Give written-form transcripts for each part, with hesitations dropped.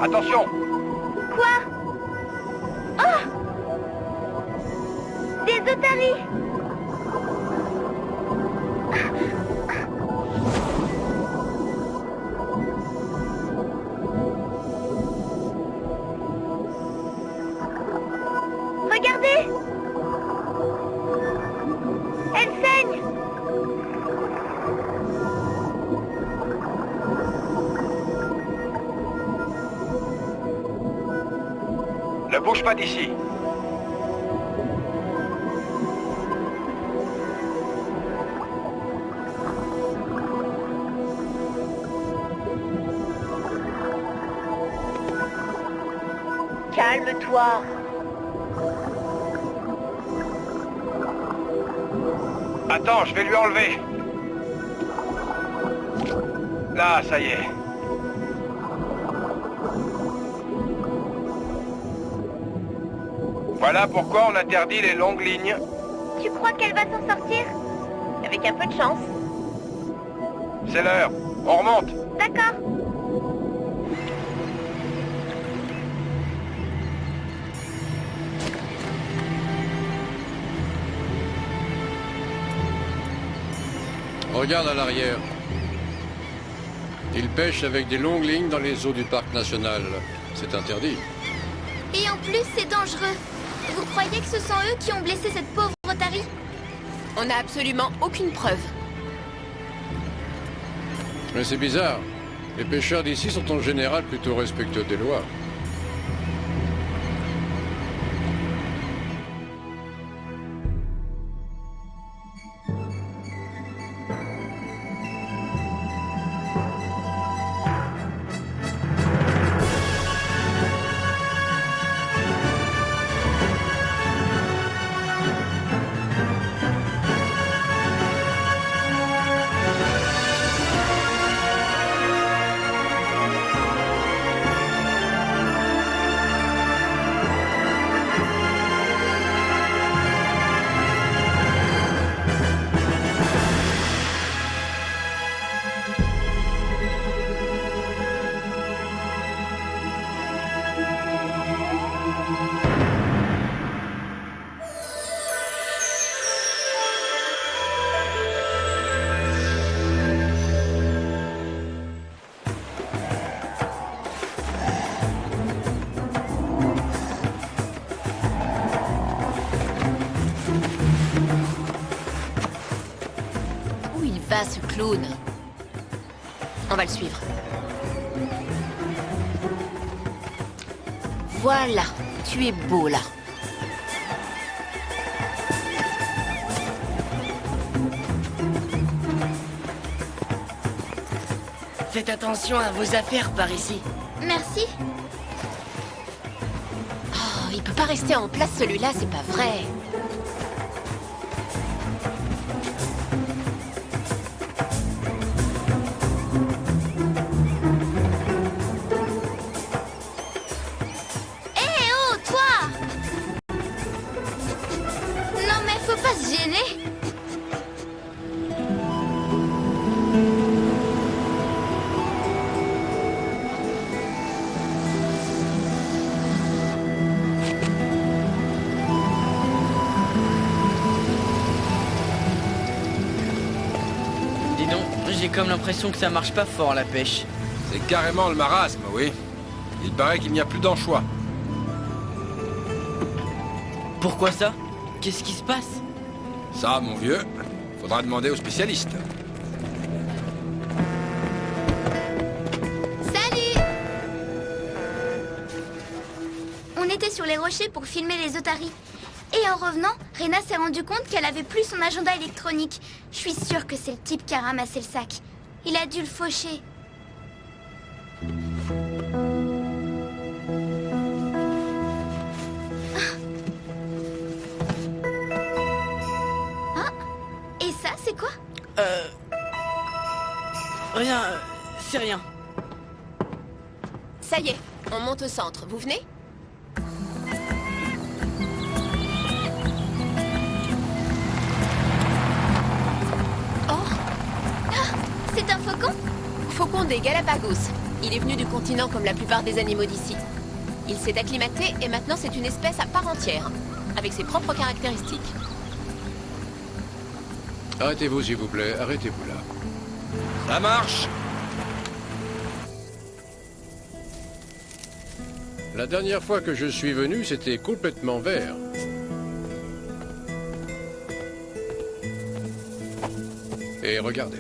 Attention! Quoi? Oh! Des otaries! Regardez! Elle saigne! Ne bouge pas d'ici. Calme-toi. Attends, je vais lui enlever. Là, ça y est. Voilà pourquoi on interdit les longues lignes. Tu crois qu'elle va s'en sortir? Avec un peu de chance. C'est l'heure. On remonte. D'accord. Regarde à l'arrière. Ils pêchent avec des longues lignes dans les eaux du parc national. C'est interdit. Et en plus, c'est dangereux. Vous croyez que ce sont eux qui ont blessé cette pauvre otarie? On n'a absolument aucune preuve. Mais c'est bizarre. Les pêcheurs d'ici sont en général plutôt respectueux des lois. Ce clown. On va le suivre. Voilà, tu es beau là. Faites attention à vos affaires par ici. Merci. Oh, il peut pas rester en place celui-là, c'est pas vrai. J'ai comme l'impression que ça marche pas fort la pêche. C'est carrément le marasme, oui. Il paraît qu'il n'y a plus d'anchois. Pourquoi ça? Qu'est-ce qui se passe? Ça, mon vieux, faudra demander aux spécialistes. Salut! On était sur les rochers pour filmer les otaries. Et en revenant, Rena s'est rendu compte qu'elle avait plus son agenda électronique. Je suis sûre que c'est le type qui a ramassé le sac. Il a dû le faucher. Ah. Et ça, c'est quoi? Rien, c'est rien. Ça y est, on monte au centre. Vous venez? C'est un faucon? Faucon des Galapagos. Il est venu du continent comme la plupart des animaux d'ici. Il s'est acclimaté et maintenant c'est une espèce à part entière, avec ses propres caractéristiques. Arrêtez-vous, s'il vous plaît. Arrêtez-vous là. Ça marche. La dernière fois que je suis venu, c'était complètement vert. Et regardez.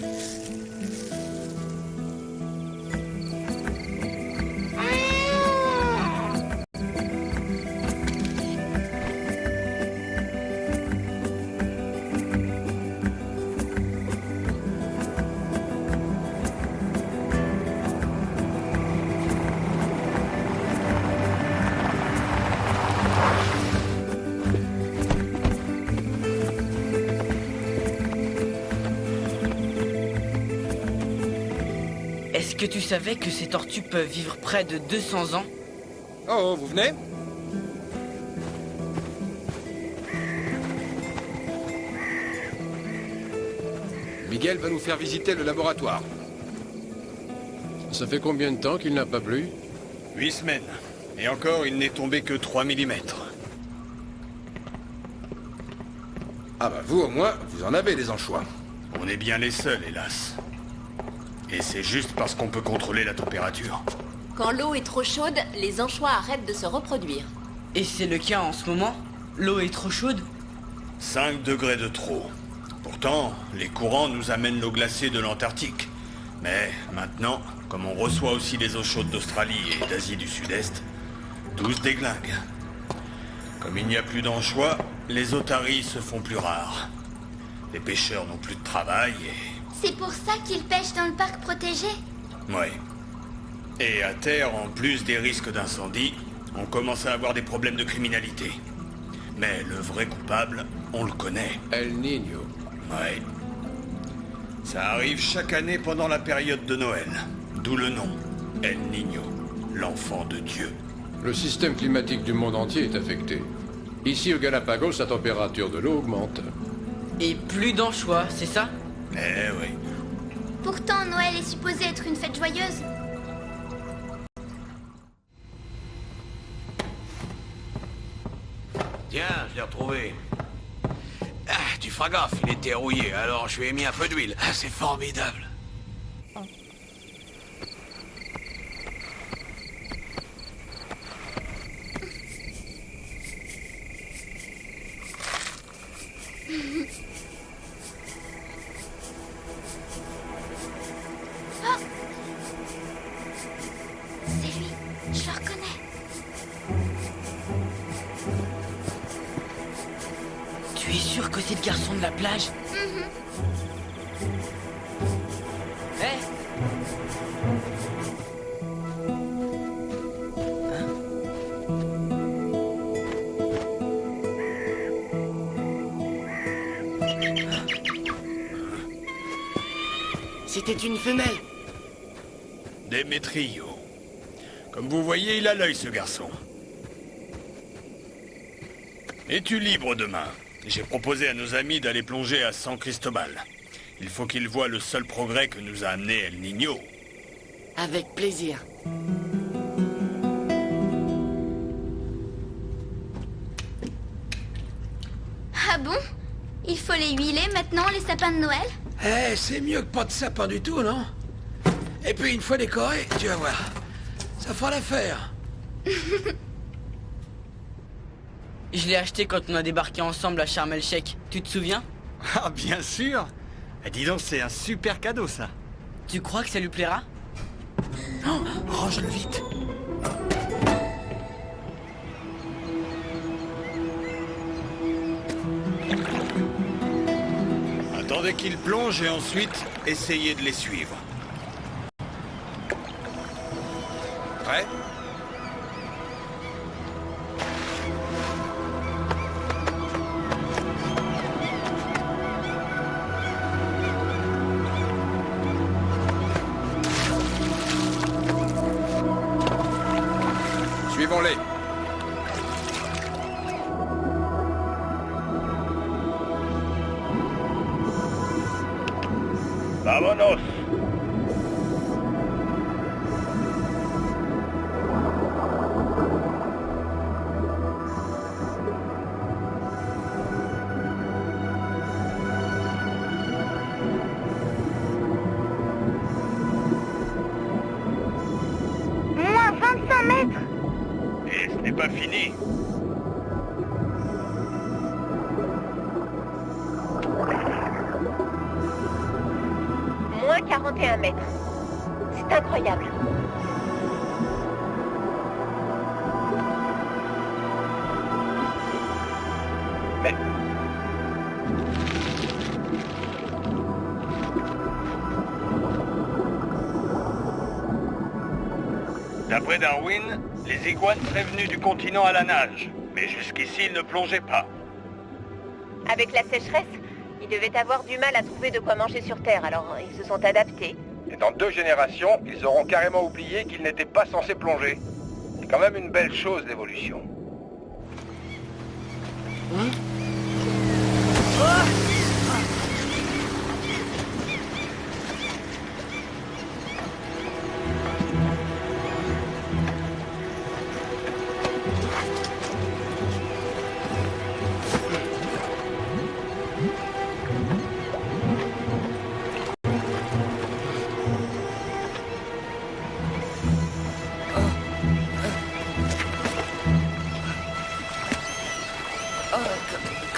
Est-ce que tu savais que ces tortues peuvent vivre près de 200 ans? Oh, vous venez? Miguel va nous faire visiter le laboratoire. Ça fait combien de temps qu'il n'a pas plu? 8 semaines. Et encore, il n'est tombé que 3 millimètres. Ah bah vous, au moins, vous en avez des anchois. On est bien les seuls, hélas. Et c'est juste parce qu'on peut contrôler la température. Quand l'eau est trop chaude, les anchois arrêtent de se reproduire. Et c'est le cas en ce moment? L'eau est trop chaude? 5 degrés de trop. Pourtant, les courants nous amènent l'eau glacée de l'Antarctique. Mais maintenant, comme on reçoit aussi les eaux chaudes d'Australie et d'Asie du Sud-Est, tout se déglingue. Comme il n'y a plus d'anchois, les otaries se font plus rares. Les pêcheurs n'ont plus de travail et... C'est pour ça qu'ils pêchent dans le parc protégé? Ouais. Et à terre, en plus des risques d'incendie, on commence à avoir des problèmes de criminalité. Mais le vrai coupable, on le connaît. El Niño. Ouais. Ça arrive chaque année pendant la période de Noël. D'où le nom, El Niño, l'enfant de Dieu. Le système climatique du monde entier est affecté. Ici, au Galapagos, la température de l'eau augmente. Et plus d'anchois, c'est ça? Eh oui. Pourtant, Noël est supposé être une fête joyeuse. Tiens, je l'ai retrouvé. Ah, tu feras gaffe, il était rouillé, alors je lui ai mis un peu d'huile. Ah, c'est formidable. C'est lui, je le reconnais. Tu es sûr que c'est le garçon de la plage? Hé! C'était une femelle. Démétrio. Comme vous voyez, il a l'œil, ce garçon. Es-tu libre demain? J'ai proposé à nos amis d'aller plonger à San Cristobal. Il faut qu'ils voient le seul progrès que nous a amené El Niño. Avec plaisir. Ah bon? Il faut les huiler maintenant, les sapins de Noël? Eh, c'est mieux que pas de sapin du tout, non? Et puis une fois décoré, tu vas voir. Ça fera l'affaire. Je l'ai acheté quand on a débarqué ensemble à Sharm el-Sheikh. Tu te souviens? Ah, bien sûr. Dis donc, c'est un super cadeau, ça. Tu crois que ça lui plaira? Oh, range-le vite. Attendez qu'ils plongent et ensuite, essayez de les suivre. Prêt? Suivons-les. Vamonos! fini. Moins 41 mètres. C'est incroyable. Mais... D'après Darwin, les iguanes seraient venues du continent à la nage. Mais jusqu'ici, ils ne plongeaient pas. Avec la sécheresse, ils devaient avoir du mal à trouver de quoi manger sur Terre, alors ils se sont adaptés. Et dans 2 générations, ils auront carrément oublié qu'ils n'étaient pas censés plonger. C'est quand même une belle chose, l'évolution.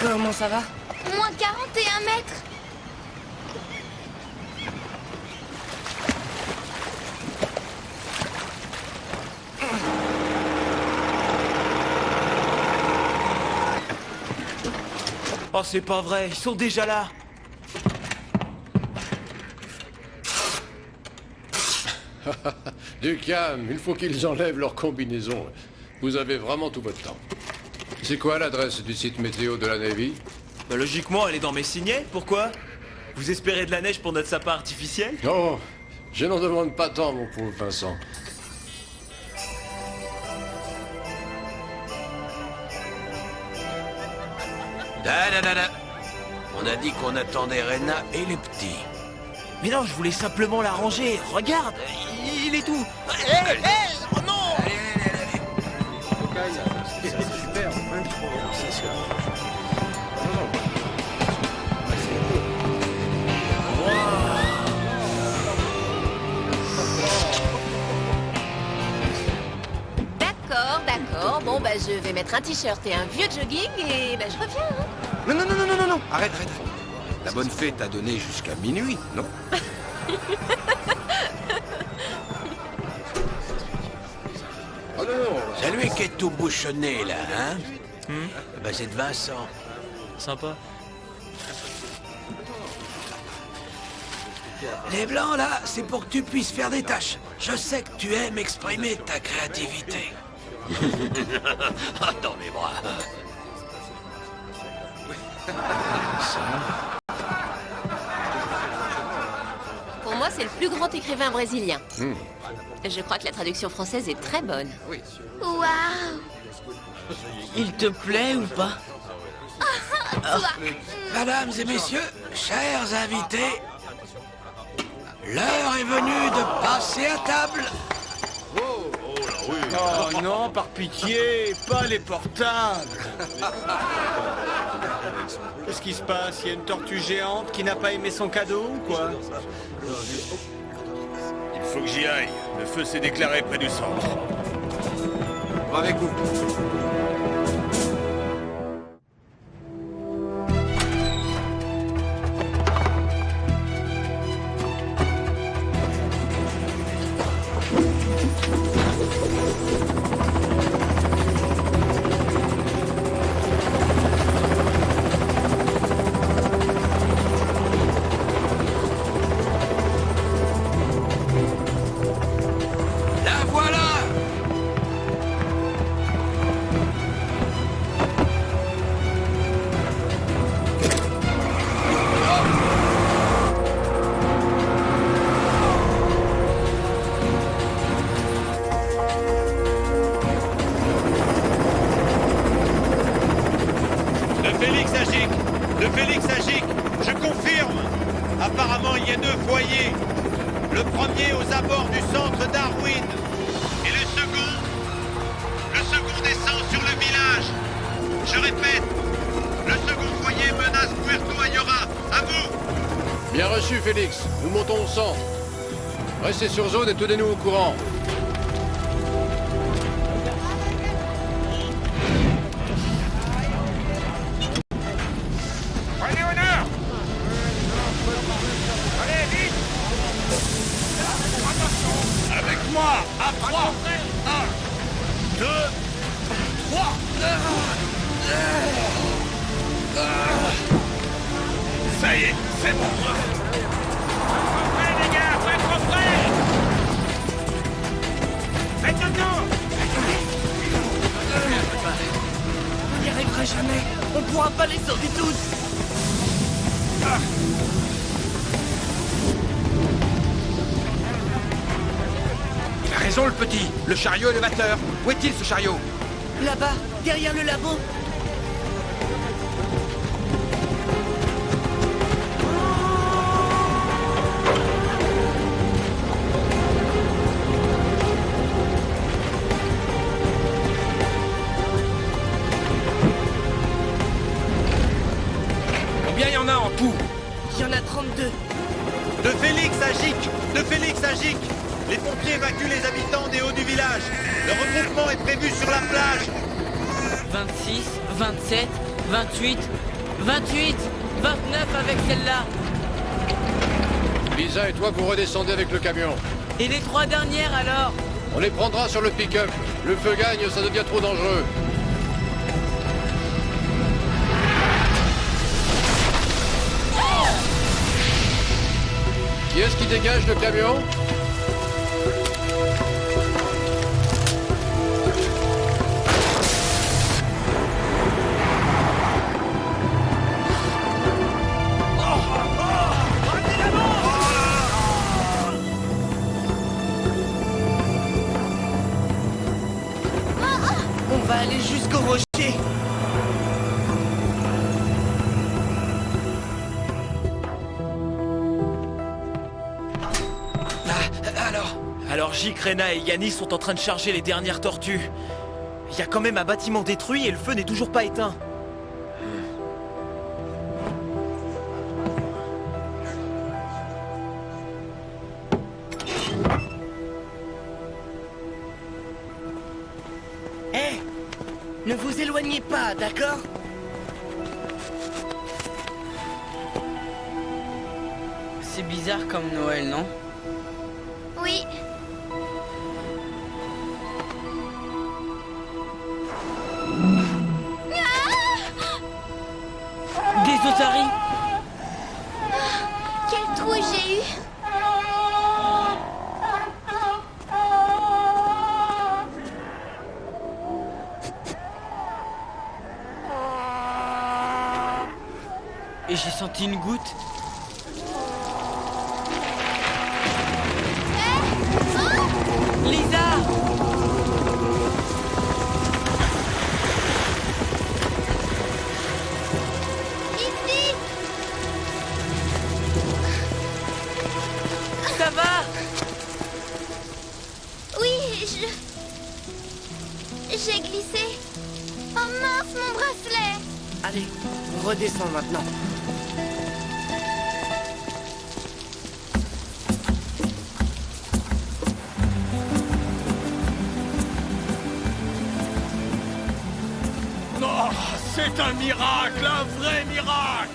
Comment ça va? Moins 41 mètres. Oh, c'est pas vrai, ils sont déjà là. Du calme, il faut qu'ils enlèvent leur combinaison. Vous avez vraiment tout votre temps. C'est quoi l'adresse du site météo de la Navy? Bah, logiquement, elle est dans mes signets, pourquoi? Vous espérez de la neige pour notre sapin artificiel? Non, je n'en demande pas tant, mon pauvre Vincent. On a dit qu'on attendait Rena et les petits. Mais non, je voulais simplement la ranger. Regarde, il est tout. Hé, oh non! C'est super. D'accord. Bon, bah, je vais mettre un t-shirt et un vieux jogging et bah, je reviens. Hein. Non. Arrête. La bonne fée t'a donné jusqu'à minuit, non? Oh non. C'est lui qui est tout bouchonné, là, hein? Bah, c'est de Vincent. Sympa. Les blancs, là, c'est pour que tu puisses faire des tâches. Je sais que tu aimes exprimer ta créativité. Dans mes bras. Pour moi, c'est le plus grand écrivain brésilien. Je crois que la traduction française est très bonne. Waouh. Il te plaît ou pas? Mesdames et messieurs, chers invités, l'heure est venue de passer à table. Oh non, par pitié, pas les portables. Qu'est-ce qui se passe? Il y a une tortue géante qui n'a pas aimé son cadeau ou quoi? Il faut que j'y aille. Le feu s'est déclaré près du centre. Avec vous. La voilà! De Félix Agic, je confirme. Apparemment, il y a 2 foyers. Le premier aux abords du centre Darwin. Et le second descend sur le village. Je répète, le second foyer menace Puerto Ayora. À vous. Bien reçu, Félix. Nous montons au centre. Restez sur zone et tenez-nous au courant. moi. À 3. 1, 2, 3. Ça y est, c'est bon. Prêt, les gars, faut être prêt. Faites le tour. On n'y arrivera jamais. On pourra pas les sauver tous. Il a raison, le petit. Le chariot élévateur. Où est-il, ce chariot? Là-bas, derrière le labo. Combien il y en a en tout? Il y en a 32. De Félix à Gic. De Félix à Gic. Les pompiers évacuent les habitants des hauts du village. Le regroupement est prévu sur la plage. 26, 27, 28, 28, 29 avec celle-là. Lisa et toi, vous redescendez avec le camion. Et les 3 dernières alors? On les prendra sur le pick-up. Le feu gagne, ça devient trop dangereux. Qui est-ce qui dégage le camion? On va aller jusqu'au rocher. Alors Gic, Rena et Yanis sont en train de charger les dernières tortues. Il y a quand même un bâtiment détruit et le feu n'est toujours pas éteint. Hé, ne vous éloignez pas, d'accord? C'est bizarre comme Noël, non? Oui. Des otaries. Quelle trouille j'ai eu. Et j'ai senti une goutte. Lisa! Ici. Ça va? Oui, j'ai glissé. Oh mince, mon bracelet. Allez, on redescend maintenant. Oh, c'est un miracle, un vrai miracle.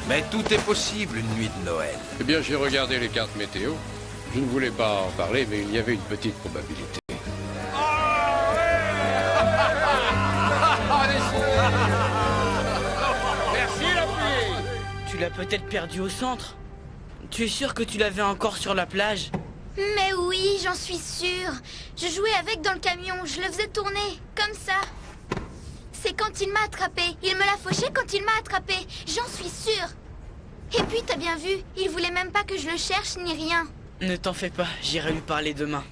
Mais tout est possible une nuit de Noël. Eh bien, j'ai regardé les cartes météo. Je ne voulais pas en parler, mais il y avait une petite probabilité. Merci la pluie. Tu l'as peut-être perdu au centre. Tu es sûr que tu l'avais encore sur la plage? Mais oui, j'en suis sûre. Je jouais avec dans le camion, je le faisais tourner, comme ça. C'est quand il m'a attrapé. Il me l'a fauché quand il m'a attrapé. J'en suis sûre. Et puis, t'as bien vu, il voulait même pas que je le cherche ni rien. Ne t'en fais pas, j'irai lui parler demain.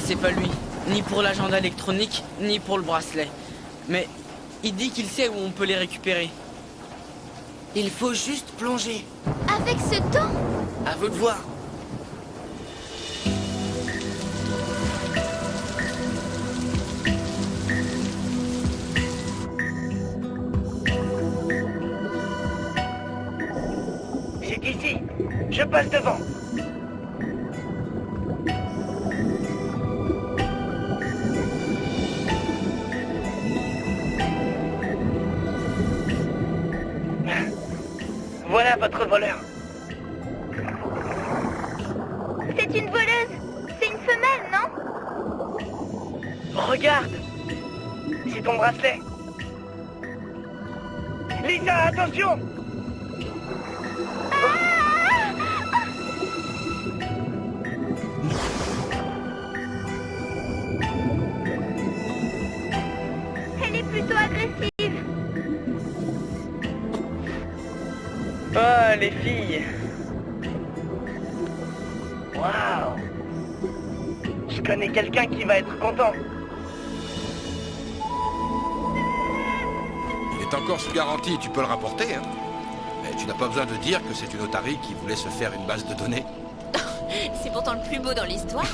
C'est pas lui, ni pour l'agenda électronique, ni pour le bracelet. Mais il dit qu'il sait où on peut les récupérer. Il faut juste plonger. Avec ce temps? À vous de voir. Je passe devant. Voilà votre voleur. C'est une voleuse. C'est une femelle, non? Regarde. C'est ton bracelet. Lisa, attention! Elle est plutôt agressive. Oh, les filles. Waouh. Je connais quelqu'un qui va être content. Il est encore sous garantie, tu peux le rapporter. Hein. Mais tu n'as pas besoin de dire que c'est une otarie qui voulait se faire une base de données. C'est pourtant le plus beau dans l'histoire.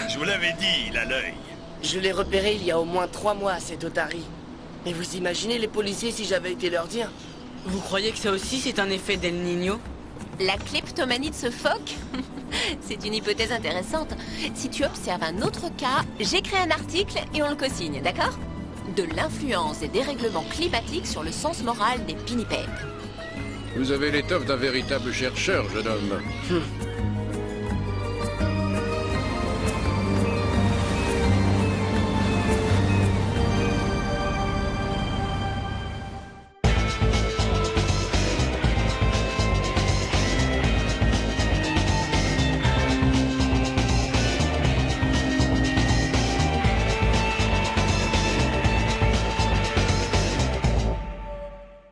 Je vous l'avais dit, il a l'œil. Je l'ai repéré il y a au moins 3 mois, cet Otari. Mais vous imaginez les policiers si j'avais été leur dire? Vous croyez que ça aussi c'est un effet d'El Niño? La kleptomanie de ce phoque? C'est une hypothèse intéressante. Si tu observes un autre cas, j'écris un article et on le co-signe, d'accord? De l'influence des dérèglements climatiques sur le sens moral des pinnipèdes. Vous avez l'étoffe d'un véritable chercheur, jeune homme.